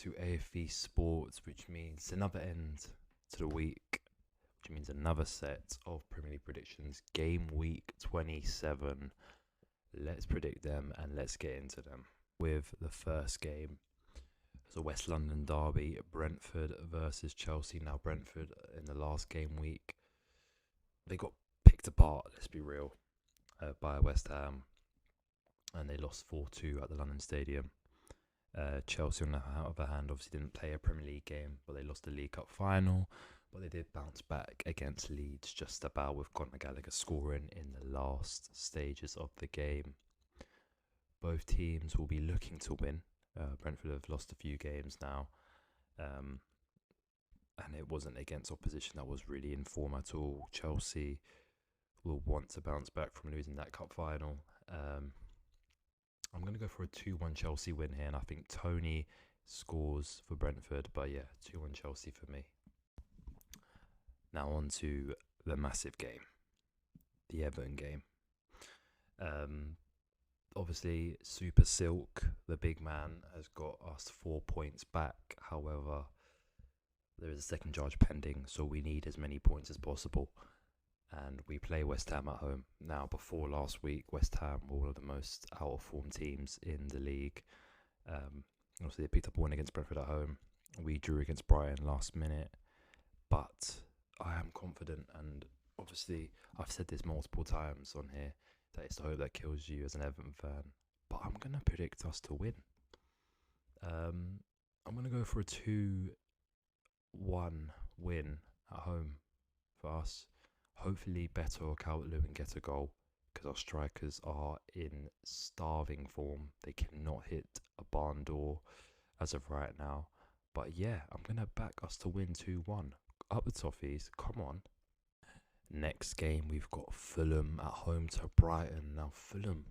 to AFV Sports, which means another end to the week, which means another set of Premier League predictions. Game week 27. Let's predict them and let's get into them. With the first game, it's a West London derby, Brentford versus Chelsea. Now, Brentford in the last game week, they got picked apart, let's be real, by West Ham, and they lost 4-2 at the London Stadium. Chelsea, on the other hand, obviously didn't play a Premier League game, but they lost the League Cup final. But they did bounce back against Leeds just about, with Conor Gallagher scoring in the last stages of the game. Both teams will be looking to win. Brentford have lost a few games now, and it wasn't against opposition that was really in form at all. Chelsea will want to bounce back from losing that cup final. I'm going to go for a 2-1 Chelsea win here, and I think Tony scores for Brentford. But yeah, 2-1 Chelsea for me. Now on to the massive game, the Everton game. Obviously, Super Silk, the big man, has got us 4 points back. However, there is a second charge pending, so we need as many points as possible. And we play West Ham at home. Now, before last week, West Ham were one of the most out-of-form teams in the league. Obviously, they picked up a win against Brentford at home. We drew against Brighton last minute. But I am confident, and obviously, I've said this multiple times on here, that it's the hope that kills you as an Everton fan. But I'm going to predict us to win. I'm going to go for a 2-1 win at home for us. Hopefully, Beto or Calvert-Lewin get a goal, because our strikers are in starving form. They cannot hit a barn door as of right now. But yeah, I'm going to back us to win 2-1. Up the toffees, come on. Next game, we've got Fulham at home to Brighton. Now, Fulham.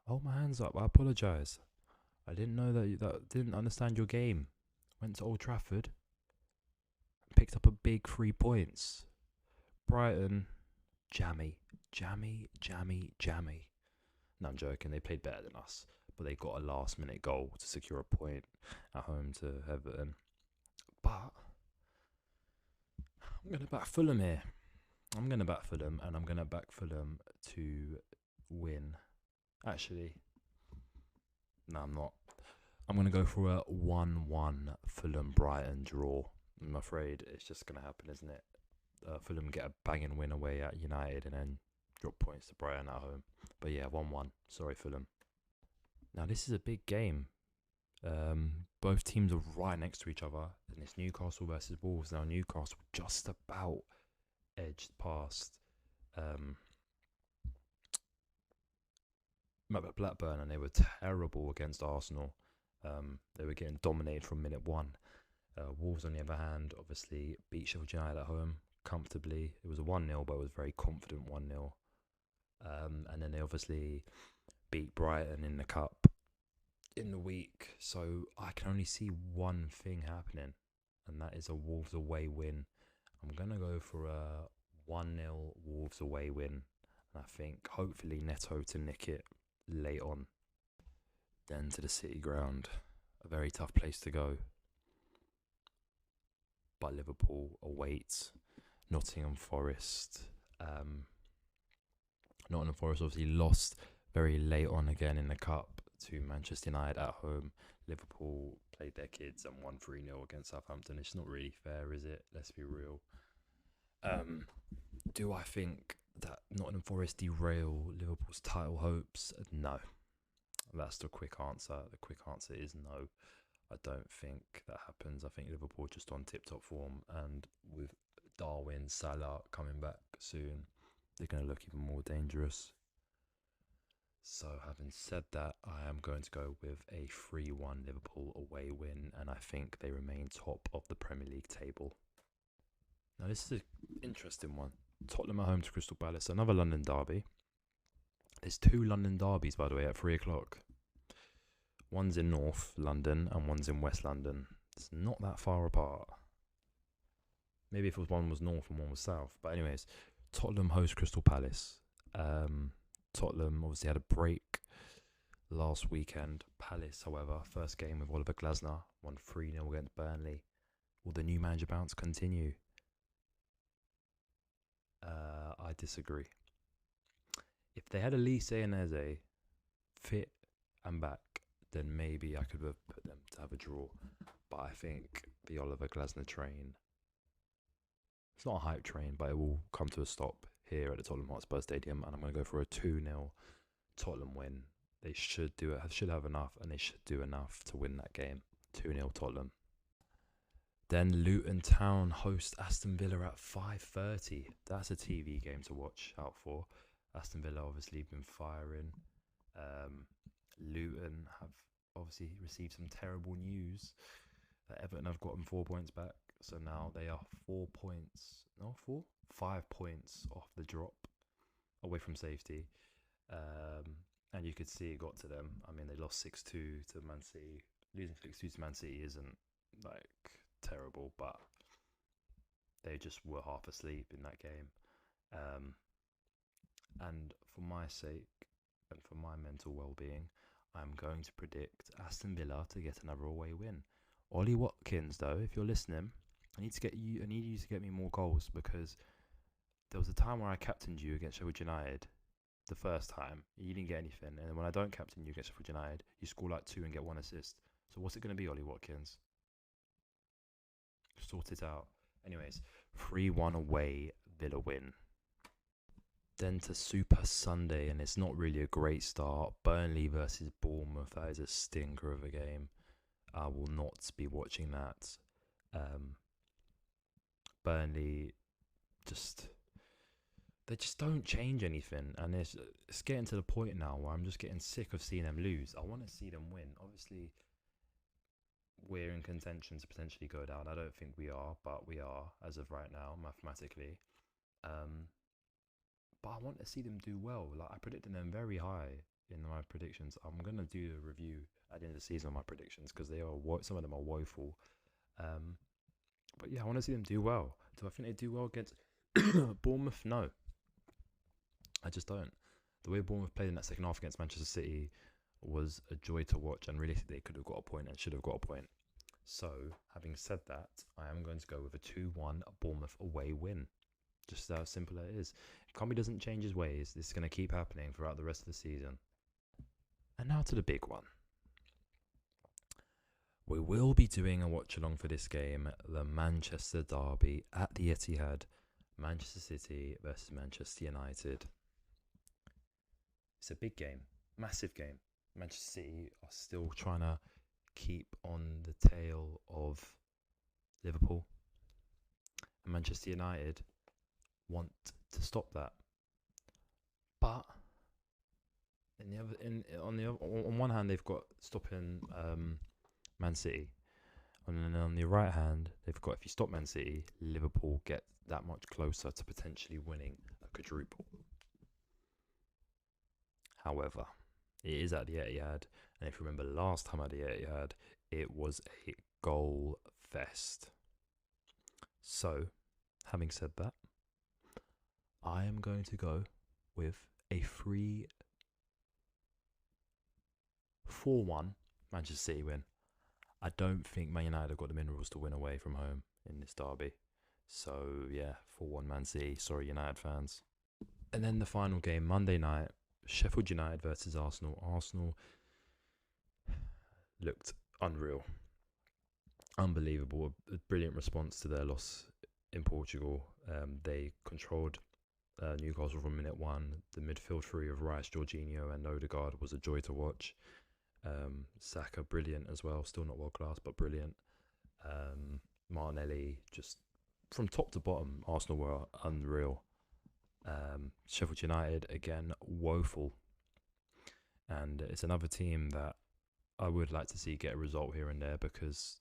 Hold my hands up, I apologise. I didn't know that didn't understand your game. Went to Old Trafford and picked up a big 3 points. Brighton, jammy. No, I'm joking, they played better than us, but they got a last minute goal to secure a point at home to Everton. But I'm going to back Fulham here. I'm going to back Fulham, and I'm going to back Fulham to win. Actually, no, I'm not. I'm going to go for a 1-1 Fulham-Brighton draw. I'm afraid it's just going to happen, isn't it? Fulham get a banging win away at United and then drop points to Brighton at home. But yeah, 1-1. Sorry, Fulham. Now, this is a big game. Both teams are right next to each other, and it's Newcastle versus Wolves. Now, Newcastle just about edged past Blackburn, and they were terrible against Arsenal. They were getting dominated from minute one. Wolves, on the other hand, obviously beat Sheffield United at home comfortably. It was a 1-0, but it was a very confident 1-0. And then they obviously beat Brighton in the Cup in the week. So I can only see one thing happening, and that is a Wolves away win. I'm going to go for a 1-0 Wolves away win. And I think hopefully Neto to nick it late on. Then to the City ground. A very tough place to go. But Liverpool awaits Nottingham Forest. Nottingham Forest obviously lost very late on again in the Cup to Manchester United at home. Liverpool played their kids and won 3-0 against Southampton. It's not really fair, is it? Let's be real. Do I think that Nottingham Forest derail Liverpool's title hopes? No. That's the quick answer. The quick answer is no. I don't think that happens. I think Liverpool just on tip-top form, and with Darwin, Salah coming back soon, they're going to look even more dangerous. So having said that, I am going to go with a 3-1 Liverpool away win, and I think they remain top of the Premier League table. Now this is an interesting one. Tottenham at home to Crystal Palace, another London derby. There's 2 London derbies, by the way, at 3 o'clock. One's in North London and one's in West London. It's not that far apart. Maybe if one was North and one was South. But anyways, Tottenham host Crystal Palace. Tottenham obviously had a break last weekend. Palace, however, first game with Oliver Glasner, won 3-0 against Burnley. Will the new manager bounce continue? I disagree. If they had Elise and Eze fit and back, then maybe I could have put them to have a draw. But I think the Oliver Glasner train, it's not a hype train, but it will come to a stop here at the Tottenham Hotspur Stadium, and I'm going to go for a 2-0 Tottenham win. They should have enough, and they should do enough to win that game. 2-0 Tottenham. Then Luton Town host Aston Villa at 5:30. That's a TV game to watch out for. Aston Villa obviously been firing. Luton have obviously received some terrible news that Everton have gotten 4 points back. So now they are 5 points off the drop, away from safety. And you could see it got to them. I mean, they lost 6-2 to Man City. Losing 6-2 to Man City isn't like terrible, but they just were half asleep in that game. And for my sake and for my mental well-being, I'm going to predict Aston Villa to get another away win. Ollie Watkins, though, if you're listening, I need you to get me more goals, because there was a time where I captained you against Sheffield United the first time. You didn't get anything, and then when I don't captain you against Sheffield United, you score like 2 and get 1 assist. So what's it going to be, Ollie Watkins? Sort it out. Anyways, 3-1 away, Villa win. Then to Super Sunday, and it's not really a great start. Burnley versus Bournemouth. That is a stinker of a game. I will not be watching that. Burnley they just don't change anything, and it's getting to the point now where I'm just getting sick of seeing them lose. I want to see them win. Obviously, we're in contention to potentially go down. I don't think we are, but we are as of right now, mathematically. But I want to see them do well. Like, I predicted them very high in my predictions. I'm gonna do a review at the end of the season on my predictions, because some of them are woeful. But yeah, I want to see them do well. Do I think they do well against Bournemouth? No, I just don't. The way Bournemouth played in that second half against Manchester City was a joy to watch, and really they could have got a point and should have got a point. So, having said that, I am going to go with a 2-1 Bournemouth away win. Just how simple it is. If Comey doesn't change his ways, this is going to keep happening throughout the rest of the season. And now to the big one. We will be doing a watch along for this game, the Manchester Derby at the Etihad, Manchester City versus Manchester United. It's a big game, massive game. Manchester City are still trying to keep on the tail of Liverpool, and Manchester United want to stop that. But on one hand, they've got stopping Man City, and then on the right hand, they've got, if you stop Man City, Liverpool get that much closer to potentially winning a quadruple. However, it is at the Etihad, and if you remember last time at the Etihad, it was a goal fest. So, having said that, I am going to go with a 4-1 Manchester City win. I don't think Man United have got the minerals to win away from home in this derby. So, yeah, 4-1 Man City. Sorry, United fans. And then the final game, Monday night, Sheffield United versus Arsenal. Arsenal looked unreal. Unbelievable. A brilliant response to their loss in Portugal. They controlled Newcastle from minute 1. The midfield three of Rice, Jorginho and Odegaard was a joy to watch. Saka, brilliant as well. Still not world class, but brilliant. Martinelli, just from top to bottom, Arsenal were unreal. Sheffield United, again, woeful. And it's another team that I would like to see get a result here and there, because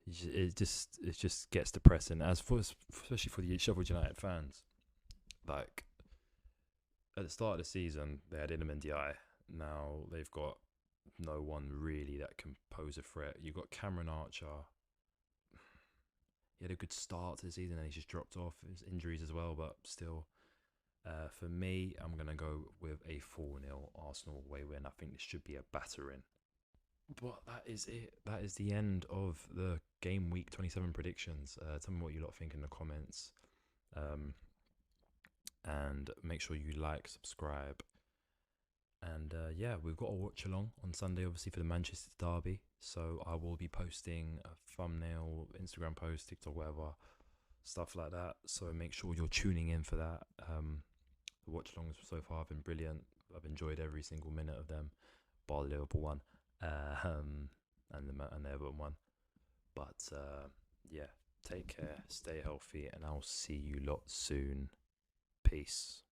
it just gets depressing, especially for the Sheffield United fans. Like, at the start of the season, they had Iliman Ndiaye. Now they've got no one really that can pose a threat. You've got Cameron Archer. He had a good start to the season and he's just dropped off. His injuries as well, but still. For me, I'm going to go with a 4-0 Arsenal away win. I think this should be a battering. But that is it. That is the end of the game week 27 predictions. Tell me what you lot think in the comments. And make sure you like, subscribe. And yeah, we've got a watch along on Sunday, obviously, for the Manchester Derby. So I will be posting a thumbnail, Instagram post, TikTok, whatever, stuff like that. So make sure you're tuning in for that. The watch alongs so far have been brilliant. I've enjoyed every single minute of them, bar the Liverpool one, and the Everton one. But yeah, take care, stay healthy, and I'll see you lot soon. Peace.